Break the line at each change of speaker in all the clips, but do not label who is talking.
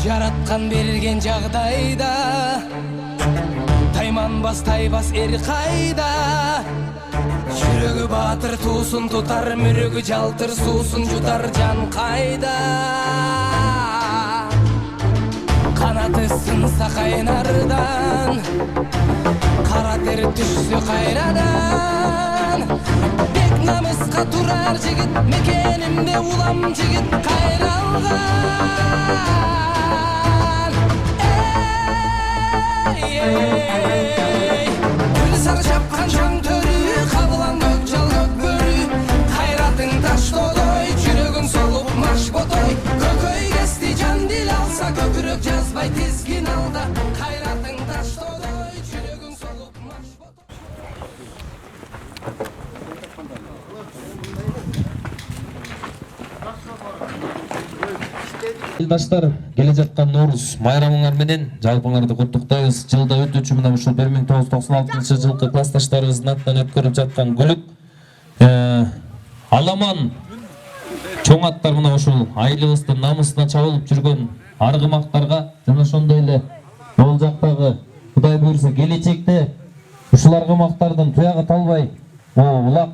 Жараткан берген жагдайда тайманбас тайбас эр кайда. Жүрөгү баатыр туусун тутар, мүрөгү жалтыр суусун жутар жан кайда. Канаты сынса кайнардан, кара тер түшсө кайрадан. Бек намыска турар жигит, мекенимде улам жигит кайралган. Гүл сары жапкан жан төрү, кабылан көк жал көк бөрү. Кайратың таш тодой, жүрөгүң солуп маш ботой. Көкөй кести жан дил алса, көкүрөк жазбай тизгин алда. Кайратың таш тодой, жүрөгүң солуп маш ботой.
Eldaşlar, келе жаткан Норус майрамыңар менен жалпыңарды куттуктайбыз. Жылда өтүүчү мына ушул 1996-жылкы классташтарыбыздын атынан өткөрүп жаткан күлүк аламан чоң аттар мына ушул айылыбыздын намысына чабылып жүргөн аргымактарга жана ошондой эле бул жактагы Кудай буйрса келечекте ушул аргымактардын туягы талбай улак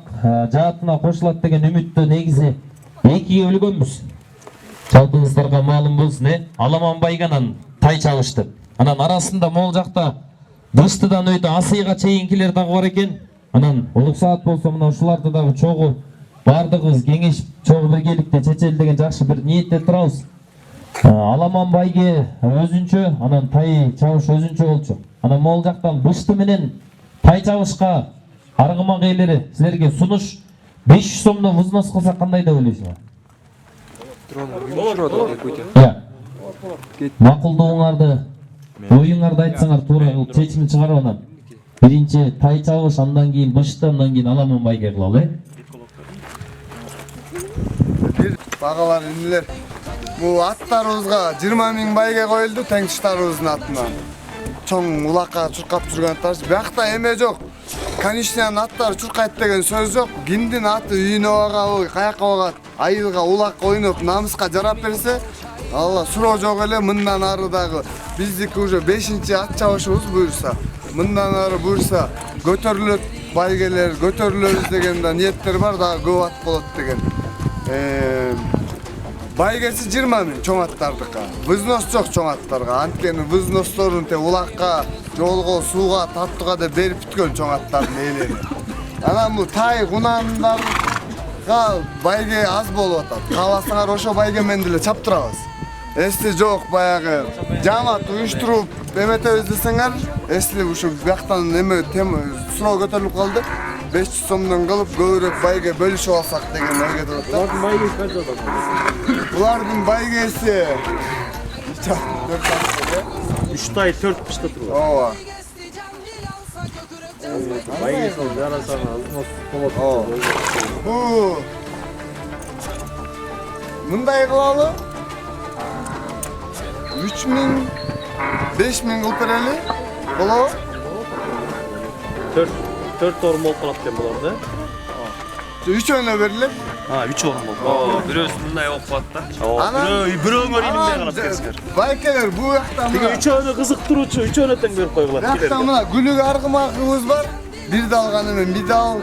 жаатына кошулат деген үмүттө негизи экиге бөлгөнбүз. Жалпыңыздарга маалым болсун, Аламан байганан тай чабышты. Анан арасында могул жакта Дыштыдан өйдө Асыйга чейинкилер дагы бар экен. Анан улук саат болсо мына ушуларды дагы чогуу бардыгыбыз кеңешип чогуу биргеликте чечели деген жакшы бир ниетте турабыз. Аламан байге өзүнчө, анан тай чабыш өзүнчө болчу. Анан могул жактан Дышты менен тай чабышка аргымак ээлери силерге сунуш 500 сомдон взнос кылсак кандай деп ойлойсуңар? Макулдооңарды, оюңарды айтсаңар туура кылып чечимин чыгарып анан. Биринчи тай чабыш, андан кийин Дышты, андан кийин Аламан байге кылалы.
Багалар инилер. Бул аттарыбызга 20 000 байге коюлду теңтиштарыбыздын атынан. Чоң улакка чуркап жүргөн аттар. Биякта эме жок. Канишнянын аттары чуркайт деген сөз жок. Кимдин аты үйүнө багабы, каяка багат, айылга улакка ойноп намыска жарап берсе, алла суроо жок эле. Мындан ары дагы биздики уже 5-чи ат чабышыбыз буйрса. Мындан ары буйрса көтөрүлөт байгелер, көтөрүлөбүз деген да ниеттер бар, дагы көп ат болот деген. Байгеси 20 000 чоң аттардыкка. Взнос жок чоң аттарга. Анткени взносторун те улакка, жолго, сууга, таттууга деп берип бүткөн чоң аттардын ээлери. Анан бул тай кунандарга байге аз болуп атат. Кааласаңар ошо байге менен деле чаптырабыз. Эсти жок баягы жамаат уюштуруп эметебиз десеңер, эсли ушу бияктан эме суроо көтөрүлүп калды. 500 сомдон кылып көбүрөөк байге бөлүшүп алсак деген ойго турат.
Булардын байгеси канча атат?
Булардын байгеси
3 тай 4 кышта турат.
Ооба.
Байгеси жарасаңа взнос болот.
Мындай кылалы. 3 000 5 000 кылып берели. Болобу?
4 орун болуп калат экен булар да.
3-өөнө берилет.
3 орун болуп. Бирөөсү мындай болуп калат да. Бирөөңөр илимдей калат экенсиңер.
Байкелер бу жакта
Тиги 3-өөнө кызыктыруучу 3-өөнө тең берип койгула.
Жакта мына гүлүк аргымагыбыз бар. Бир далган эме медал,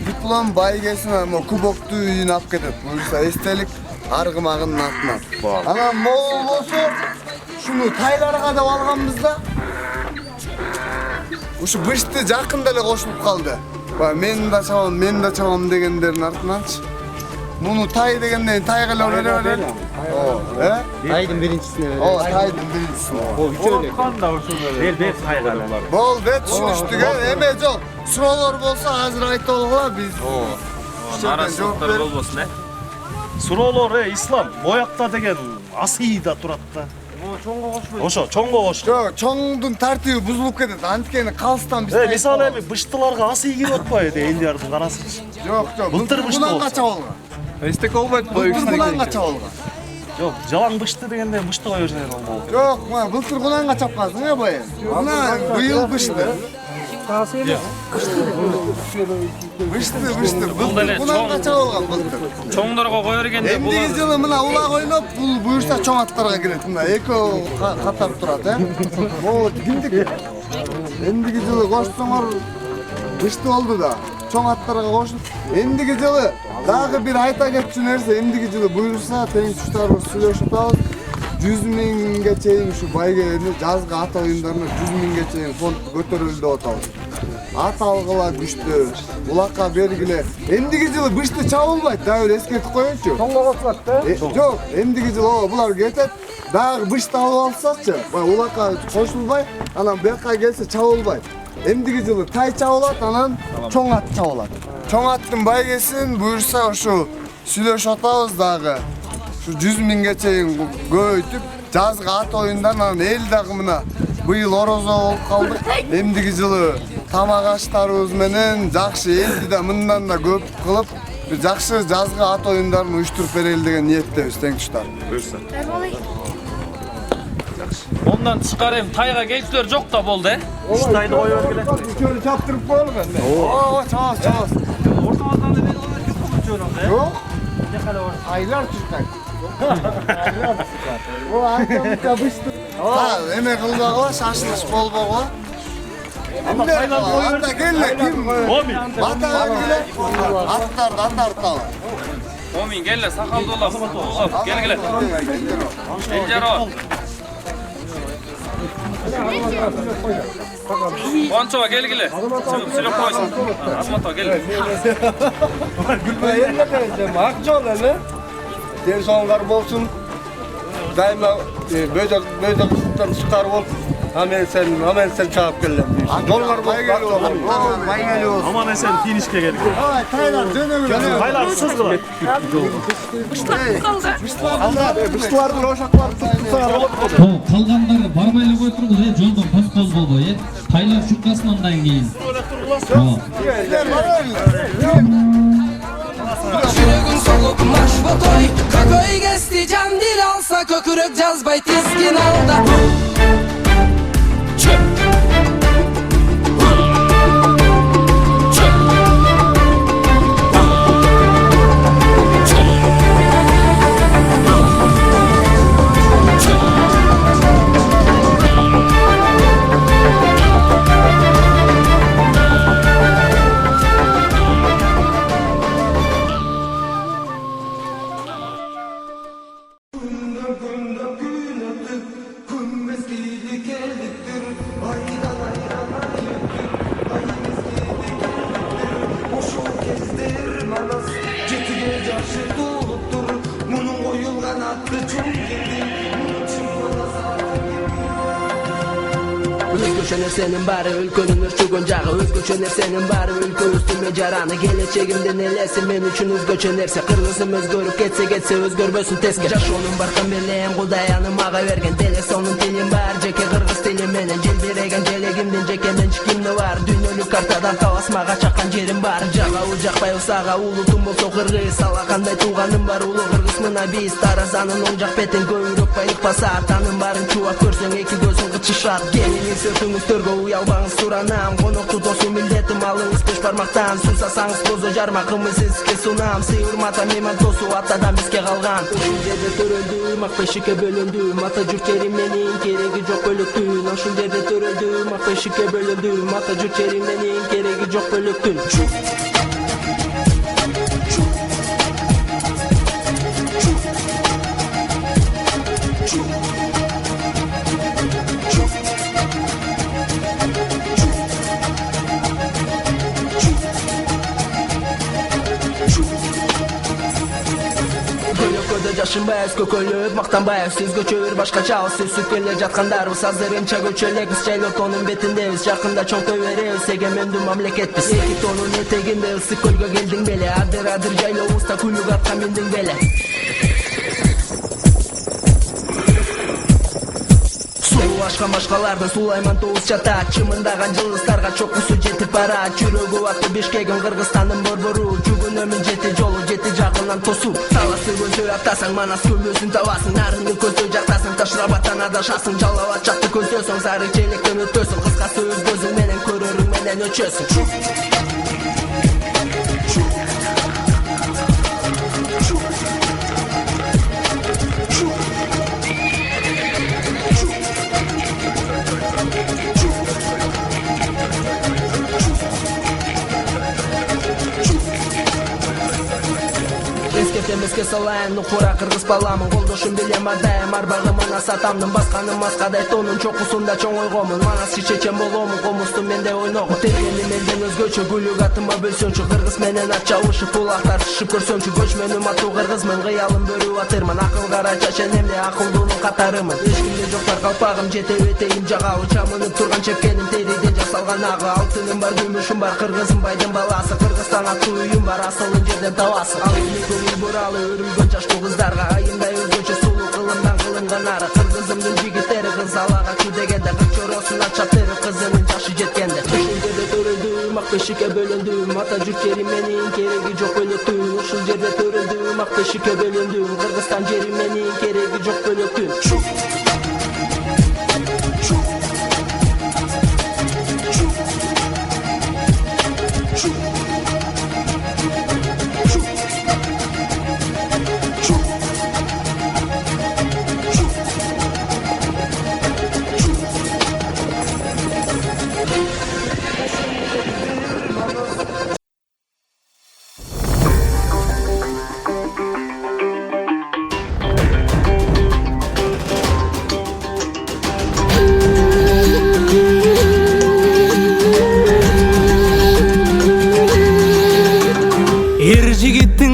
диплом байгесине кубокту үйүнө алып кетет. Буюрса эстелик аргымагынын атынан. Анан могул болсо шуну тайларга деп алганбыз да. Ушу Бышты жакында эле кошулуп калды. Мен да чабам дегендердин артынанчы. Муну тай дегенден тайга эле бере берели.
Тайдын биринчисине берели.
Тайдын биринчисине.
Үчөөнө.
Кандай ошондой бер тайга эле.
Болду, түшүнүштүк. Эме жок. Суроолор болсо азыр айтып алгыла биз.
Наразылыктар болбосун, Суроолор ислам боякта деген Асыйда турат да.
Чоңго кошпойт.
Ошо чоңго кош.
Жок, чоңдун тартиби бузулуп кетет. Анткени калыстан биз.
Мисалы эми Быштыларга Асый кирип атпайбы элдердин карасычы.
Жок,
Былтыр Бышты
кунанга чабылган.
Эстек болбойт бу.
Кунанга чабылган.
Жок, жалаң Бышты дегенде Бышты кое берсе болмок.
Жок, мына былтыр кунанга чапкансың бая. Мына быйыл Бышты. Бышты. Bundan kaça olgan былтыр.
Чоңдорго кое бергенде
Эндиги жылы мына улак ойноп, бул буюрса чоң аттарга кирет. Мына экөө катар турат, Могу кимдик? Эндиги жылы кошсоңор бышты болду да. Чоң аттарга кошуп, эндиги жылы дагы бир айта кетчү нерсе, эндиги жылы буюрса тең туштарыбыз сүйлөшүп атабыз. 100 миңге чейин ушу байгелерни жазгы ат оюндарына 100 миңге чейин фонд көтөрүлдү деп атабыз. Ат алгыла күчтүү, улакка бергиле. Эндиги жылы бышты чабылбайт, дагы бир эскертип коеюнчу.
Чоңго кошулат да?
Жок, эндиги жылы булар кетет, дагы бышты алып алсакчы, улакка кошулбай, анан бияка келсе чабылбайт. Эндиги жылы тай чабылат, анан чоң ат чабылат. Чоң аттын байгесин буюрса ушу сүйлөшүп атабыз дагы. Şu 100 mingге чейин көбөйтүп, жазгы ат оюндарынан эл дагы мына быйыл орозо болуп калдык. Эмдиги жылы тамак аштарыбыз менен жакшы элди да мындан да көп кылып, жакшы жазгы ат оюндарын уюштуруп берели деген ниеттебиз, тең туштар.
Буюрса.
Ondan çıkarayım. Tayga gençler çok da boldu.
Тайды кое бергиле.
Şöyle çaptırıp koyalım ben. Oo, çabas.
Ortamazdan da beni olarak bir konuşuyorum be.
Yok.
Ne kadar var?
Aylar tutsak. O arkamda bıştı. Ha, emek kılbağıla şaşılış bolbağıla. Ama hayvan koyuyor. Hatta gelle kim?
Omi.
Batağa gelle. Atlar tava.
Omin gel sakal dolas. Gel gel. Encero. Ponço gel gel. Silip koysun. Asmato gel.
Gülmeyenle benziyorum. Hakçı olanı. Den sonlar bolsun. Daima böcek tutar bol. Hemen sen çağıp gelin. Dollar bay geliyor. Bay geliyor.
Aman sen finişke geldik.
Ay Taylar dönüyor.
Taylar sızgılar.
Bıştılardan oşaklar tutar.
Kalganlar barbayla koy turguz, joldan poz bolboy, Taylar şukkasından keyin.
Жүрегің соғып маш ботой Көкөй кести жан дил алса көкірек жазбай тескен алда Özgöçe nersenin bari ülkönün ırçıgın jağı Özgöçe nersenin bari ülkö üstüme jaranı Geleceğimde nelesin men üçün özgöçe nerse Kırgızım özgörüp getse özgörbösün teske Jaşonun barkan beleyim kudayanım ağa vergen Deles onun tilim var jeke kırgız tilim menen Jelberegen jelegimden jekemen çikimni var Dünölük kartadan tavasmağa çakkan jerim var Jağa ucakpay usağa ulutum bolso kırgız Salakanday tuğanım var ulu kırgız mına biz Tarazanın oncak beten göğürüp bayık basar Tanım barın çuvak körsön eki gözün kıçışat Gelinin sırtınız törgü uyalbağınız suranam Konuktu dostu milletim alınız beş parmaktan Sunsasanız bozu jarmakımız sizke sunam Sıyırmata meman tosu atadan bizke kalgan Oşun derde töröldüm ak peşike bölündüm Ata cürçerimlenin keregi çok bölüktün Oşun derde töröldüm ak peşike bölündüm Ata cürçerimlenin keregi çok bölüktün Yaşın bayaz kökölüp maqtanbayız Siz göçür başka çağ siz sütkele jatkandarız Hazırınça göçölek biz çaylor tonun betindeyiz Jakında çoğ töveriz egemendu mamleket biz Eki tonun eteginde ısık kölge geldin bele Adır jaylo usta kuluk atkan bindin bele Başka başkalardan Sulayman Toğuz çatat Çımındagan жылыстарга çok kusu jetip bara Çürögü atı Bişkegin Kırgızstanın borboru Çugun ömün jeti jolu jeti jagılan tosu Salası gözü atasan manas kömösün tavasın Narını көзө жактасың Taşrabatan adaşasың Жалават жакты көзөсүң Сары желектен өтөсүң Кыскасы өз gözүң менен көрөрүң менен өчөсүң эске салайын нукура кыргыз баламын колдошум билем бар дайым арбагымын асатамдын басканым маскадай тонун чокусунда чоң ойгомун манас чечен боломун комустун менде ойногу тергени менден өзгөчө гүлүк атыма бөлсөңчү кыргыз менен ат чабышып булактар түшүп көрсөңчү көчмөнүм аттуу кыргызмын кыялым бөрүп атырмын акыл кара чачен эмне акылдуунун катарымын эч кимде жоктар калпагым жете этейим жагабы чамынып турган чепкеним териден жасалган агы алтыным бар күмүшүм бар кыргызым байдын баласы кыргызстан аттуу үйүм бар асылын жерден табасы ал эми көңүл буралы өрүлгөн жаштуу кыздарга айымдай өзгөчө сулуу кылымдан кылынган ары кыргызымдын жигиттери кыз алага чу дегенде кыр чороосун ачаптырып кызынын жашы жеткенде ушул жерде төрөлдүм ак бешикке бөлөндүм ата жүк жери менин кереги жок бөлөктүн ушул жерде төрөлдүм ак бешикке бөлөндүм кыргызстан жери менин кереги жок бөлөктүн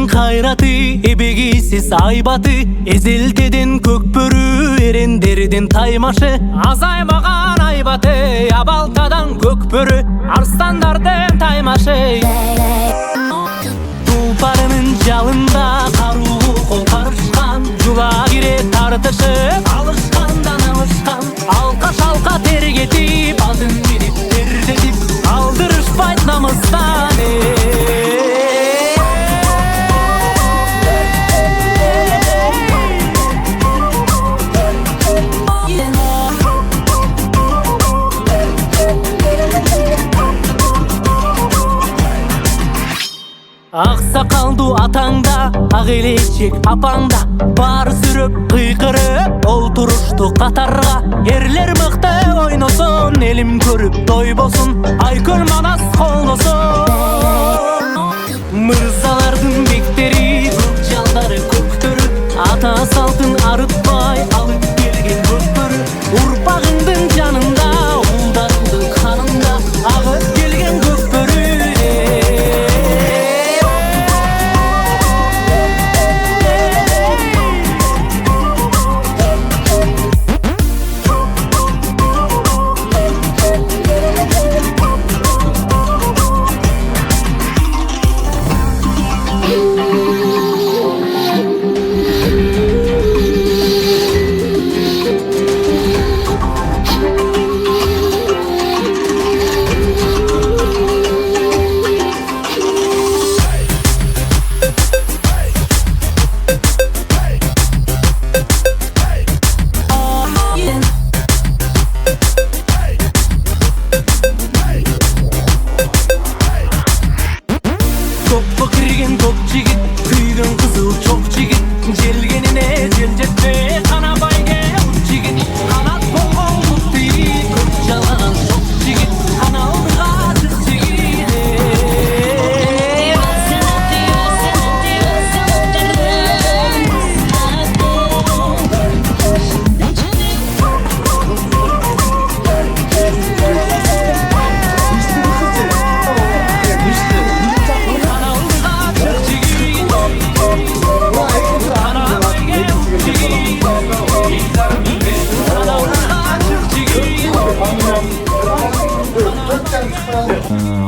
кайраты эбегисиз айбаты эзелтеден көкбөрү эрендердин таймашы азаймаган айбаты абалтадан көкбөрү арстандардын таймашы тулпарынын жалында каруу кол карышкан жула кире тартышып алышкандан алышкан алка шалка тергетип алдын бирип тердетип алдырышпайт намыстан ак сакалдуу атаңда ак элечек апаңда бар сүрөп кыйкырып олтурушту катарга эрлер мыкты ойносун элим көрүп тойбосун айкөл манас колдосун мырзалардын бектери көк жалдары көктөрү ата салтын арытпай алып келген көкбөрү урпагыңдын жанында улдарыңдын канында агып келген көкбөрү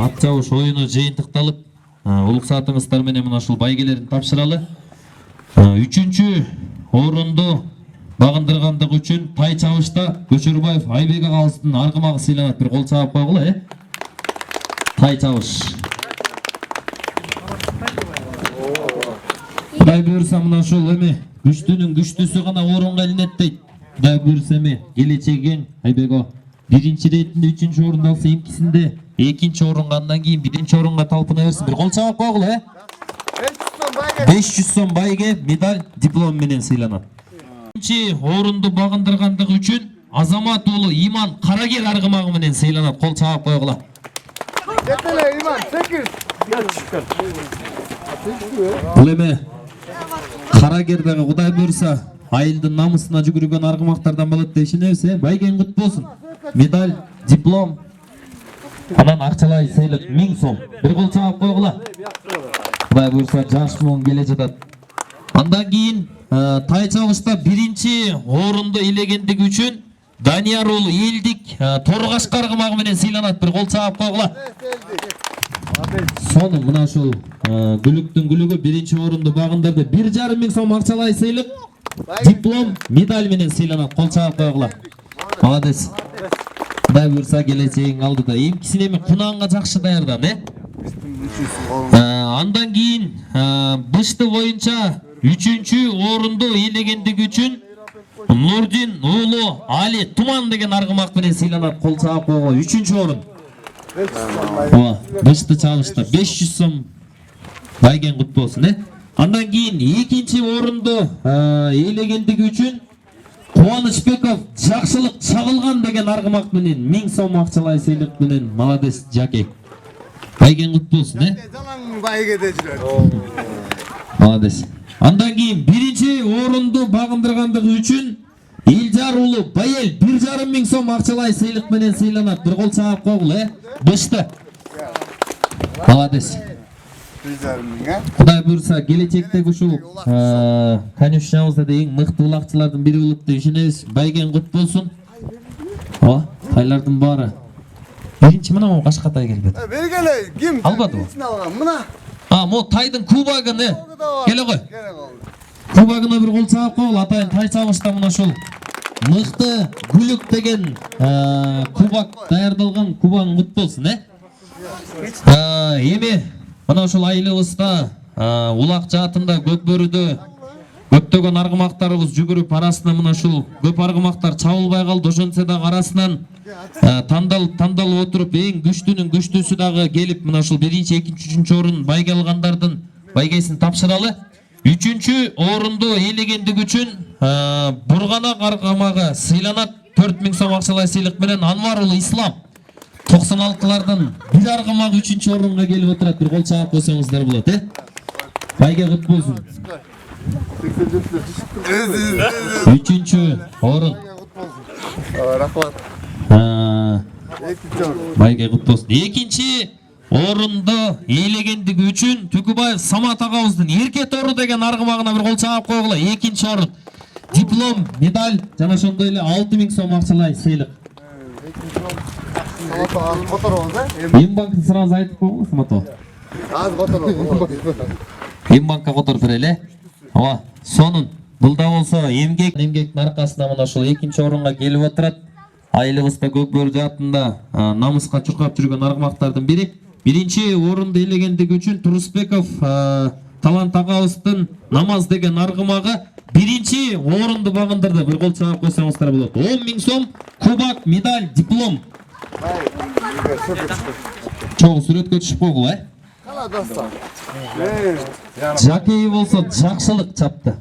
ат жабыш оюну жыйынтыкталып улук саатыңыздар менен мына ушул байгелерин тапшыралы. 3-чү орунду багындыргандыгы үчүн тай чабышта Көчөрбаев Айбек агабыздын аргымагы сыйланат. Бир кол чаап койгула, тай чабыш. Кудай буйрса мына ушул эми күчтүнүн күчтүүсү гана орунга илинет дейт. Кудай буйрса эми келечегин Айбек биринчи рейтинде 3-чү орунду алса, эмкисинде 2-чи орунга, андан кийин 1-чи орунга талпына берсин. Бир кол чаап койгула. 500 сом байге медаль, диплом менен сыйланат. 2-чи орунду багындыргандыгы үчүн Азамат уулу Иман Карагер аргымагы менен сыйланат. Кол чаап койгула.
Жетеле Иман, 8.
Бул эми Карагердегі Кудай буйрса айылдын намысына жүгүргөн аргымактардан болот деп ишенебиз. Байген кут болсун. Медаль, диплом, анан акчалай сыйлык 1000 сом. Бир кол чаап койгула. Кудай буйрса жаш муун келе жатат. Андан кийин тай чабышта биринчи орунду ээлегендиги үчүн Данияр уулу Элдик Торгаш каргымагы менен сыйланат. Бир кол чаап койгула. Сону мына ушул гүлүктүн гүлүгү биринчи орунду багындырды. 1,5 сом акчалай сыйлык, диплом, медаль менен сыйланат. Кол чаап койгула. Молодец. Кудай буйрса келечегиң алдыда. Эмкисин эми кунанга жакшы даярдан, Андан кийин бышты боюнча 3-чү орунду ээлегендиги үчүн Нурдин уулу Али Туман деген аргымак менен сыйланат. Кол чаап койгула. 3-чү орун. Бышты чабышта 500 сом байген кут болсун, Андан кийин 2-чи орунду ээлегендиги үчүн Кубанычбеков Жакшылык Чагылган деген аргымак менен 1000 сом акчалай сыйлык менен. Молодец, Жаке. Байген кут болсун,
Жалаң байгеде жүрөт.
Молодец. Андан кийин 1-чи орунду багындыргандыгы үчүн Илжар уулу Байел 1,5 сом акчалай сыйлык менен сыйланат. Бир кол чаап койгула, Бышты. Молодец.
1,5
Кудай буйрса келечектеги ушул конюшнябызда да эң мыкты улакчылардын бири болот деп ишенебиз. Байген кут болсун. Тайлардын баары. Биринчи мына кашка тай келбеди.
Бергеле, ким?
Албады го.
Мына.
Мо тайдын кубагы, Келе кой. Кубагына бир кол чаап койгула. Атайын тай чабышта мына ушул мыкты гүлүк деген кубак даярдалган. Кубагың кут болсун, Эми мына ушул айылыбызда улак жаатында көк бөрүдө көптөгөн аргымактарыбыз жүгүрүп арасына мына ушул көп аргымактар чабылбай калды. Ошончо дагы арасынан тандалып отуруп эң күчтүүнүн күчтүүсү дагы келип мына ушул 1-чи, 2-чи, 3-чү орун байге алгандардын байгесин тапшыралы. 3-чү орунду ээлегендиги үчүн Бурганак аргымагы сыйланат. 4000 сом акчалай сыйлык менен Анвар уулу Ислам 96-лардын бир аргымагы 3-чү орунга келип отурат. Бир кол чаап койсоңуздар болот, Байге кут болсун. 3-чү орун.
Рахмат.
Байге кут болсун. 2-чи орунду ээлегендиги үчүн Түкүбаев Самат агабыздын Эрке тору деген аргымагына бир кол чаап койгула. 2-чи орун. Диплом, медаль жана ошондой эле 6000 сом акчалай сыйлык. Эмбанктын сразу айтып койгула, Саматова.
Аз которо.
Эмбанкка которуп берели. Сонун бул да болсо эмгектин аркасында мына ушул 2-чи орунга келип отурат. Айылыбызда көк бөрү жаатында намыска чуркап жүргөн аргымактардын бири. 1-чи орунду ээлегендиги үчүн Турусбеков Талант агабыздын Намаз деген аргымагы 1-чи орунду багындырды. Бир кол чаап койсоңуздар болот. 10.000 сом, кубак, медаль, диплом. Чоң сүрөткө түшүп койгула,
Кала достор.
Жакей болсо Жакшылык чапты.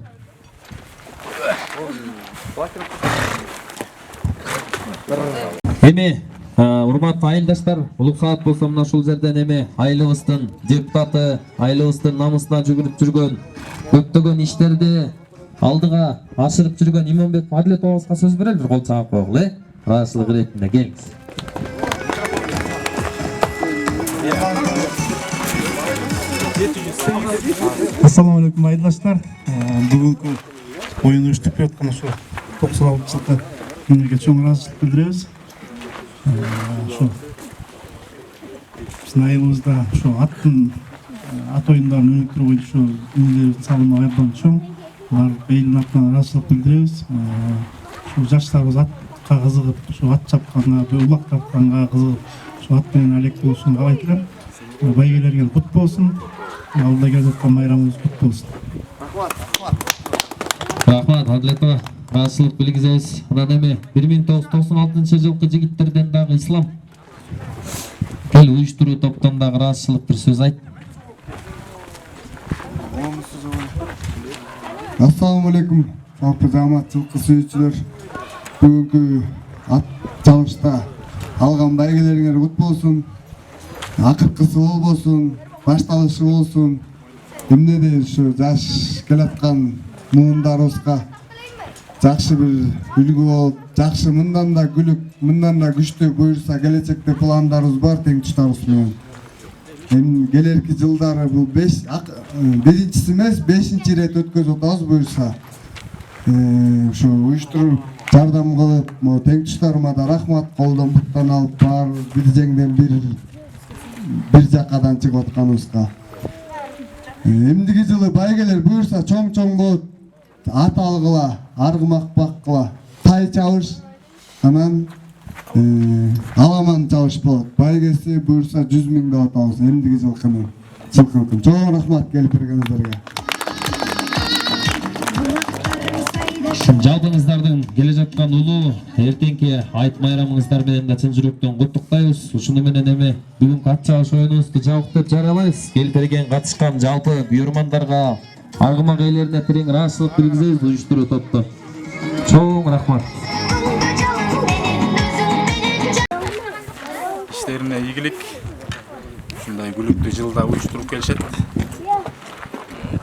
Эми урматтуу айылдаштар, улук саат болсо мына ушул жерден эми айылыбыздын депутаты, айылыбыздын намысына жүгүрүп жүргөн көптөгөн иштерди алдыга ашырып жүргөн Иманбек Адилет абызга сөз берели. Бир кол чаап койгула, ыраазычылык иретинде келиңиз.
Ассаламу алейкум айылдаштар. Бүгүнкү оюн уюштуруп аткан ошо 96-жылкы күнүгө чоң ыраазычылык билдиребиз. Ошо биздин айылыбызда ошо ат оюндарын өнүктүрүү боюнча ошо үнүлөрүбүздүн салымы абдан чоң. Алар элдин атынан ыраазычылык билдиребиз. Ошо жаштарыбыз атка кызыгып, ошо ат чапканга, улак тапканга кызыгып, ошо ат менен алек болушун каалайт элем. Байгелерге кут болсун. Алда келе жаткан байрамыбыз кут болсун.
Рахмат, Адилетова. Ыраазычылык билгизебиз. Анан эми 1996-жылкы жигиттерден дагы Ислам кел уюштуруу топтон дагы ыраазычылык бир сөз айт.
Ассаламу алейкум. Жалпы жамаатчылыкка сүйүүчүлөр. Бүгүнкү ат чабышта алган байгелериңер кут болсун. Акыркысы болбосун, башталышы болсун. Эмне дейм ушу жаш келаткан муундарыбызга жакшы бир үлгү болуп, жакшы мындан да күлүп, мындан да күчтүү буюрса келечекте пландарыбыз бар тең туштарыбыз менен. Эми келерки жылдары бул биринчиси эмес, 5-чи ирет өткөзүп атабыз буюрса. Ушу уюштуруп жардам кылып, могу тең туштарыма да рахмат, колдон буттан алып бар бир жеңден бир жакадан чыгып атканыбызга. Эмдиги жылы байгелер буюрса чоң болот. Ат алгыла, аргымак баккыла, тай чабыш, анан аламан чабыш болот. Байгеси буюрса 100 000 деп атабыз. Эмдиги жылкыны. Чоң рахмат келип бергениңиздерге.
Жалпыңыздардын келе жаткан улуу эртеңки айт майрамыңыздар менен да чын жүрөктөн куттуктайбыз. Ушуну менен эми бүгүнкү ат чабыш оюнубузду жабыктап жарыялайбыз. Келип берген катышкан жалпы күйөрмандарга, аргымак ээлерине терең ыраазычылык билгизебиз уюштуруу топту. Чоң рахмат.
İşlerine ийгилик. Ушундай күлүктүү жылда уюштуруп келишет.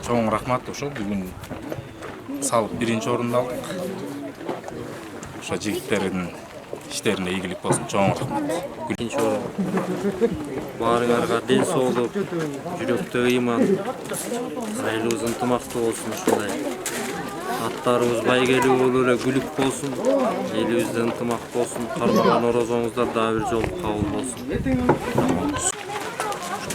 Чоң рахмат. Ошо бүгүн салып 1-чи орунду алдык. Ошо жигиттердин иштерине ийгилик болсун. Чоң рахмат.
1-чи орун. Баарыңарга ден соолук, жүрөктө ыйман, айлыбыз ынтымактуу болсун ушундай. Аттарыбыз байгелүү болуп эле күлүк болсун, элибизде ынтымак болсун, кармаган орозоңуздар дагы бир жолу кабыл болсун.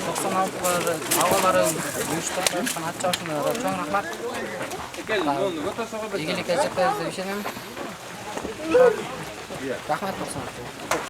96 абалары уюштуруп аткан ат чабышына чоң рахмат. Ийгиликке чыкпайбыз деп ишенем. Рахмат болсун.